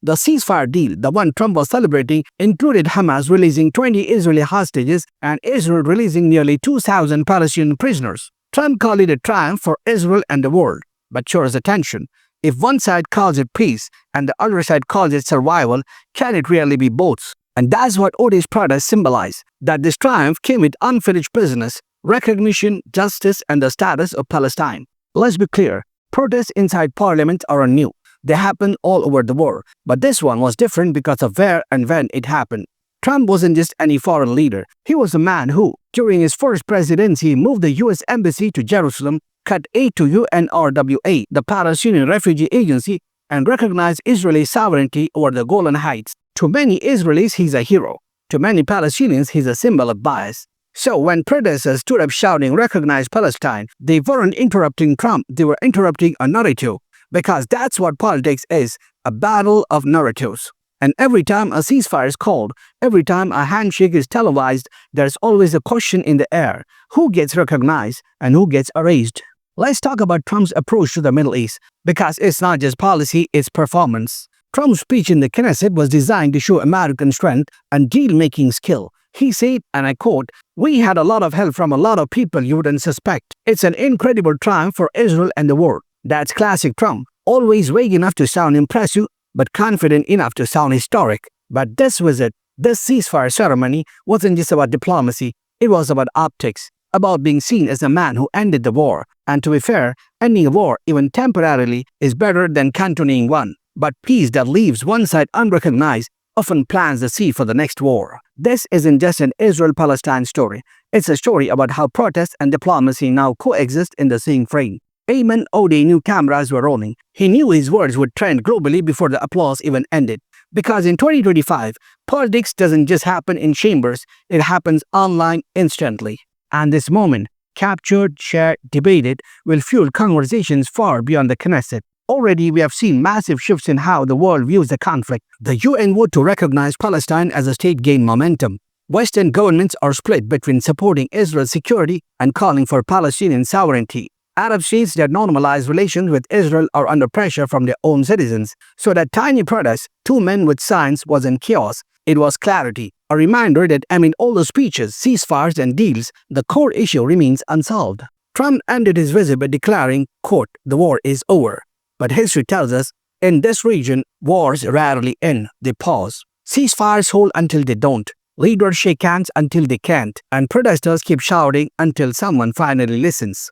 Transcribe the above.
The ceasefire deal, the one Trump was celebrating, included Hamas releasing 20 Israeli hostages and Israel releasing nearly 2,000 Palestinian prisoners. Trump called it a triumph for Israel and the world. But shows attention. If one side calls it peace and the other side calls it survival, can it really be both? And that's what Odeh's protest symbolized, that this triumph came with unfinished business, recognition, justice, and the status of Palestine. Let's be clear, protests inside parliament are new. They happen all over the world, but this one was different because of where and when it happened. Trump wasn't just any foreign leader. He was a man who, during his first presidency, moved the U.S. Embassy to Jerusalem, cut aid to UNRWA, the Palestinian Refugee Agency, and recognized Israeli sovereignty over the Golan Heights. To many Israelis, he's a hero. To many Palestinians, he's a symbol of bias. So when protesters stood up shouting, "Recognize Palestine," they weren't interrupting Trump, they were interrupting a narrative. Because that's what politics is, a battle of narratives. And every time a ceasefire is called, every time a handshake is televised, there's always a question in the air. Who gets recognized and who gets erased? Let's talk about Trump's approach to the Middle East, because it's not just policy, it's performance. Trump's speech in the Knesset was designed to show American strength and deal-making skill. He said, and I quote, "We had a lot of help from a lot of people you wouldn't suspect. It's an incredible triumph for Israel and the world." That's classic Trump, always vague enough to sound impressive, but confident enough to sound historic. But this visit, this ceasefire ceremony, wasn't just about diplomacy, it was about optics, about being seen as a man who ended the war. And to be fair, ending a war, even temporarily, is better than continuing one. But peace that leaves one side unrecognized often plants the seed for the next war. This isn't just an Israel-Palestine story. It's a story about how protest and diplomacy now coexist in the same frame. Ayman Odeh knew cameras were rolling. He knew his words would trend globally before the applause even ended. Because in 2025, politics doesn't just happen in chambers, it happens online instantly. And this moment, captured, shared, debated, will fuel conversations far beyond the Knesset. Already, we have seen massive shifts in how the world views the conflict. The UN vote to recognize Palestine as a state gained momentum. Western governments are split between supporting Israel's security and calling for Palestinian sovereignty. Arab states that normalize relations with Israel are under pressure from their own citizens. So that tiny protest, two men with signs, wasn't chaos. It was clarity. A reminder that amid all the speeches, ceasefires, and deals, the core issue remains unsolved. Trump ended his visit by declaring, quote, "The war is over." But history tells us, in this region, wars rarely end, they pause. Ceasefires hold until they don't. Leaders shake hands until they can't. And protesters keep shouting until someone finally listens.